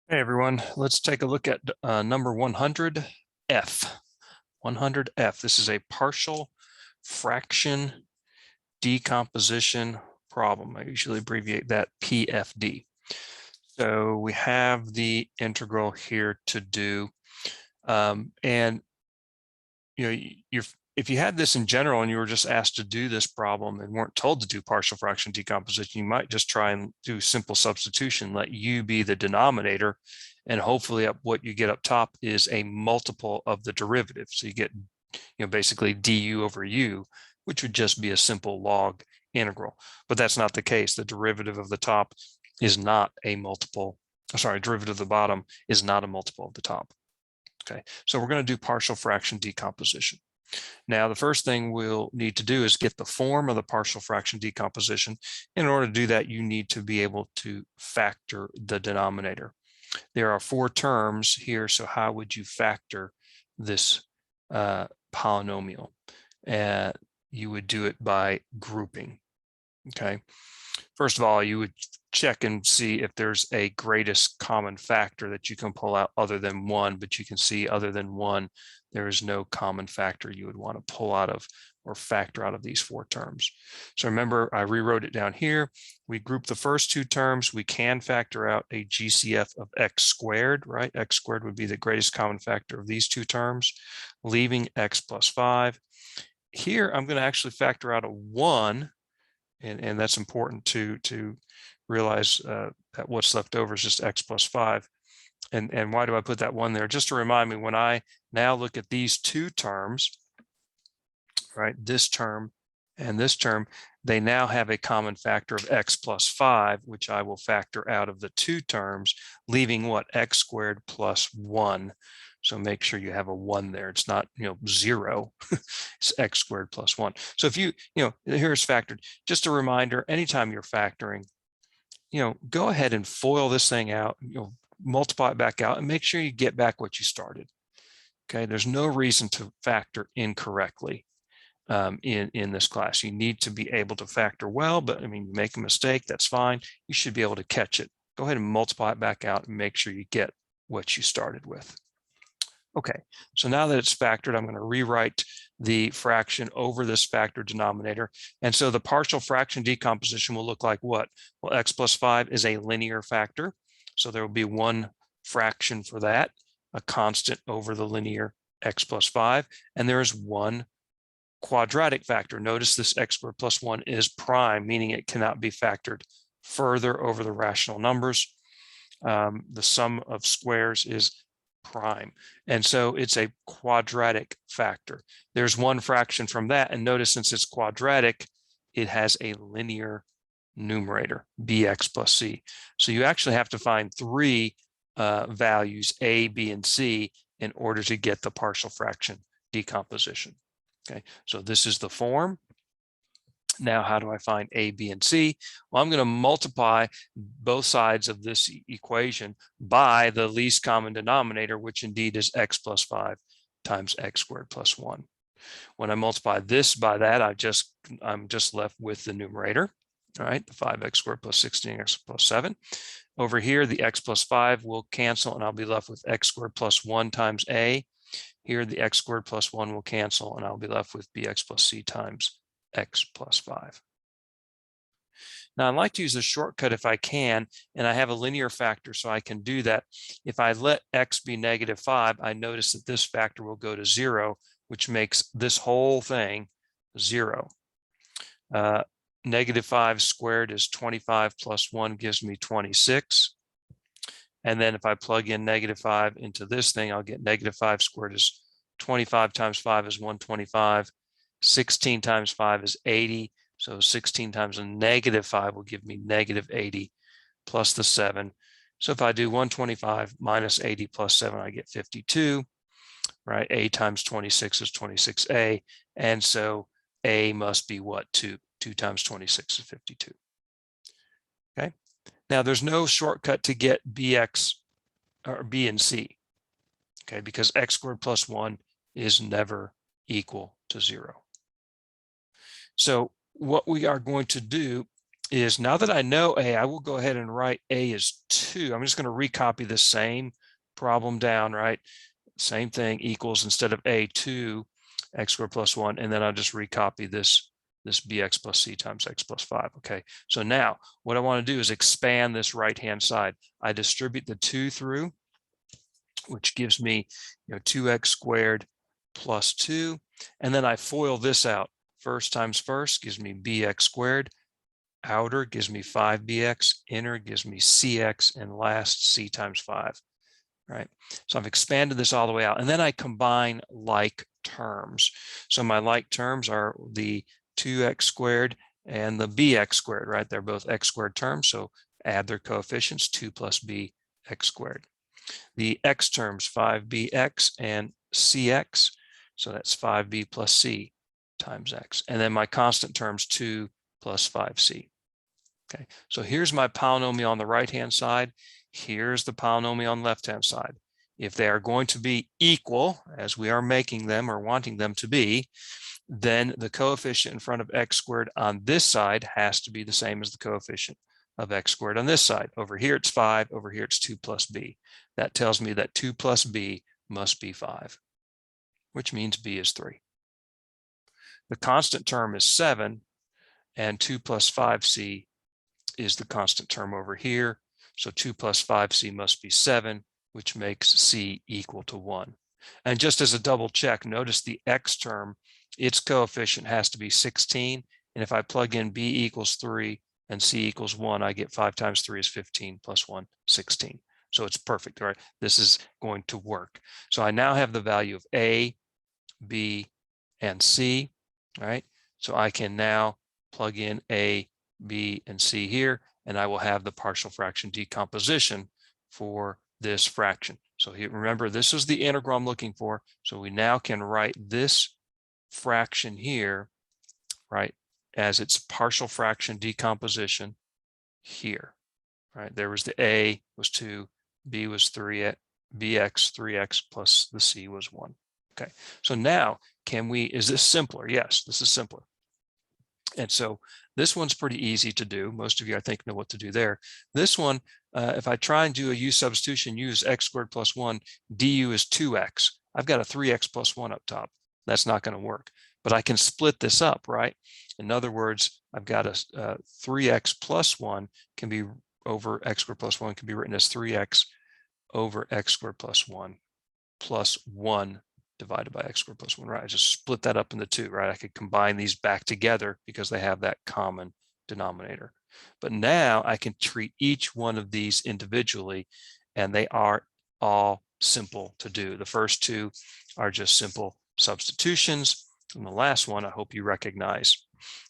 Hey everyone, let's take a look at number 100F. 100F, this is a partial fraction decomposition problem. I usually abbreviate that PFD. So we have the integral here to do. And you know, if you had this in general and you were just asked to do this problem and weren't told to do partial fraction decomposition, you might just try and do simple substitution, let u be the denominator, and hopefully what you get up top is a multiple of the derivative. So you get, basically du over u, which would just be a simple log integral. But that's not the case. The derivative of the top is not a multiple. Sorry, derivative of the bottom is not a multiple of the top. Okay, so we're going to do partial fraction decomposition. Now, the first thing we'll need to do is get the form of the partial fraction decomposition. In order to do that, you need to be able to factor the denominator. There are 4 terms here, so how would you factor this polynomial? You would do it by grouping. Okay, first of all, you would check and see if there's a greatest common factor that you can pull out other than 1, but you can see other than 1, there is no common factor you would want to pull out of or factor out of these 4 terms. So remember, I rewrote it down here. We group the first 2 terms. We can factor out a GCF of x squared, right? X squared would be the greatest common factor of these 2 terms, leaving x plus 5. Here, I'm going to actually factor out a 1, and that's important to realize that what's left over is just x plus 5. And why do I put that 1 there? Just to remind me, when I now look at these 2 terms, right, this term and this term, they now have a common factor of x plus 5, which I will factor out of the 2 terms, leaving what? X squared plus 1. So make sure you have a 1 there. It's not, 0. It's x squared plus 1. So if here's factored. Just a reminder, anytime you're factoring, go ahead and FOIL this thing out, multiply it back out and make sure you get back what you started. Okay, there's no reason to factor incorrectly in this class. You need to be able to factor well, but I mean, you make a mistake, that's fine. You should be able to catch it. Go ahead and multiply it back out and make sure you get what you started with. Okay, so now that it's factored, I'm going to rewrite the fraction over this factored denominator. And so the partial fraction decomposition will look like what? Well, x plus 5 is a linear factor. So there will be one fraction for that, a constant over the linear x plus 5. And there is one quadratic factor. Notice this x squared plus 1 is prime, meaning it cannot be factored further over the rational numbers. The sum of squares is prime. And so it's a quadratic factor. There's one fraction from that. And notice, since it's quadratic, it has a linear numerator, bx plus c. So you actually have to find 3 values, a, b, and c, in order to get the partial fraction decomposition. Okay, so this is the form. Now, how do I find a, b, and c? Well, I'm going to multiply both sides of this equation by the least common denominator, which indeed is x plus 5 times x squared plus 1. When I multiply this by that, I'm just left with the numerator. All right, the 5x squared plus 16x plus 7. Over here, the x plus 5 will cancel, and I'll be left with x squared plus 1 times a. Here, the x squared plus 1 will cancel, and I'll be left with bx plus c times x plus 5. Now, I'd like to use a shortcut if I can, and I have a linear factor, so I can do that. If I let x be negative 5, I notice that this factor will go to 0, which makes this whole thing 0. Negative 5 squared is 25 plus 1 gives me 26. And then if I plug in negative 5 into this thing, I'll get negative 5 squared is 25 times 5 is 125. 16 times 5 is 80. So 16 times a negative 5 will give me negative 80 plus the 7. So if I do 125 minus 80 plus 7, I get 52, right? A times 26 is 26a. And so a must be what? 2. 2 times 26 is 52. Okay. Now, there's no shortcut to get bx or b and c, okay, because x squared plus 1 is never equal to 0. So what we are going to do is now that I know A, I will go ahead and write A is 2. I'm just going to recopy the same problem down, right? Same thing, equals, instead of A, 2 x squared plus 1, and then I'll just recopy this bx plus c times x plus 5. Okay, so now what I want to do is expand this right-hand side. I distribute the 2 through, which gives me 2x squared plus 2, and then I FOIL this out. First times first gives me bx squared, outer gives me 5bx, inner gives me cx, and last c times 5. Right, so I've expanded this all the way out, and then I combine like terms. So my like terms are the 2x squared and the bx squared, right? They're both x squared terms, so add their coefficients, 2 plus b x squared. The x terms, 5bx and cx, so that's 5b plus c times x. And then my constant terms, 2 plus 5c. Okay, so here's my polynomial on the right-hand side. Here's the polynomial on the left-hand side. If they are going to be equal, as we are making them or wanting them to be, then the coefficient in front of x squared on this side has to be the same as the coefficient of x squared on this side. Over here it's 5, over here it's 2 plus b. That tells me that 2 plus b must be 5, which means b is 3. The constant term is 7, and 2 plus 5c is the constant term over here. So 2 plus 5c must be 7, which makes c equal to 1. And just as a double check, notice the x term, its coefficient has to be 16. And if I plug in b equals 3 and c equals 1, I get 5 times 3 is 15 plus 1, 16. So it's perfect, right? This is going to work. So I now have the value of a, b, and c, right? So I can now plug in a, b, and c here, and I will have the partial fraction decomposition for this fraction. So here, remember, this is the integral I'm looking for. So we now can write this fraction here, right, as its partial fraction decomposition here, right? There was the a was 2, b was 3, bx 3x plus the c was 1. Okay, so now is this simpler? Yes, this is simpler. And so this one's pretty easy to do. Most of you, I think, know what to do there. This one, if I try and do a u substitution, use x squared plus 1, du is 2x. I've got a 3x plus 1 up top. That's not going to work. But I can split this up, right? In other words, I've got a 3x plus 1 can be over x squared plus 1 can be written as 3x over x squared plus 1 divided by x squared plus 1, right? I just split that up into 2, right? I could combine these back together because they have that common denominator. But now I can treat each one of these individually, and they are all simple to do. The first two are just simple substitutions, and the last one I hope you recognize.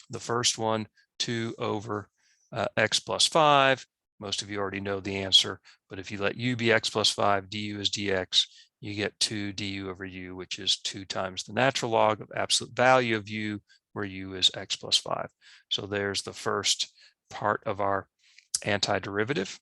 The first one, 2 over x plus 5. Most of you already know the answer, but if you let u be x plus 5, du is dx, you get 2 du over u, which is 2 times the natural log of absolute value of u, where u is x plus 5. So there's the first part of our antiderivative.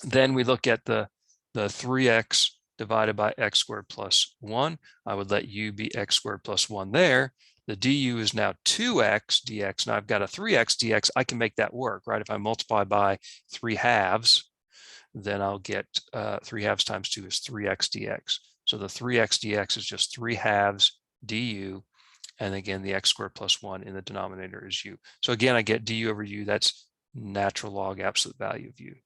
Then we look at the 3x divided by x squared plus 1. I would let u be x squared plus 1 there. The du is now 2x dx. Now I've got a 3x dx. I can make that work, right? If I multiply by 3 halves, then I'll get 3 halves times 2 is 3x dx. So the 3x dx is just 3 halves du. And again, the x squared plus 1 in the denominator is u. So again, I get du over u. That's natural log absolute value of u.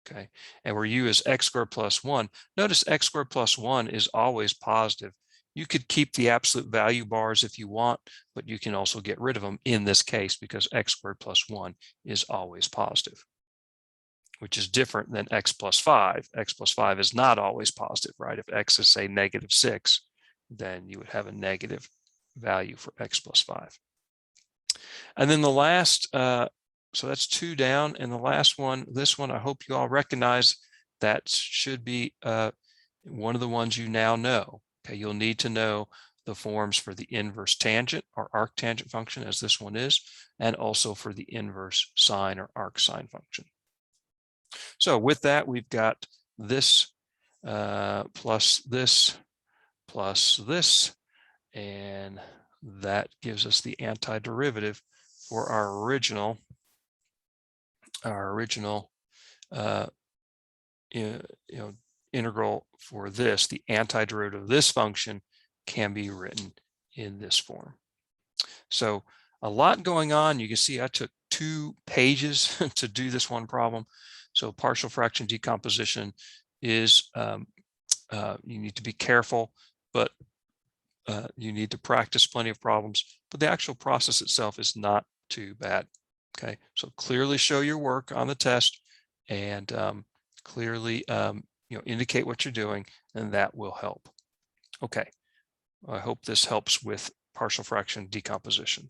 Okay, and where u is x squared plus 1. Notice x squared plus 1 is always positive. You could keep the absolute value bars if you want, but you can also get rid of them in this case because x squared plus 1 is always positive, which is different than x plus 5. X plus 5 is not always positive, right? If x is, say, -6, then you would have a negative value for x plus 5. And then the last, so that's 2 down, and the last one, this one, I hope you all recognize that should be one of the ones you now know. Okay, you'll need to know the forms for the inverse tangent or arctangent function, as this one is, and also for the inverse sine or arcsine function. So with that, we've got this plus this, and that gives us the antiderivative for our original integral for this, the antiderivative of this function can be written in this form. So a lot going on. You can see I took 2 pages to do this one problem. So partial fraction decomposition is, you need to be careful, but you need to practice plenty of problems, but the actual process itself is not too bad. Okay, so clearly show your work on the test and clearly indicate what you're doing, and that will help. Okay, I hope this helps with partial fraction decomposition.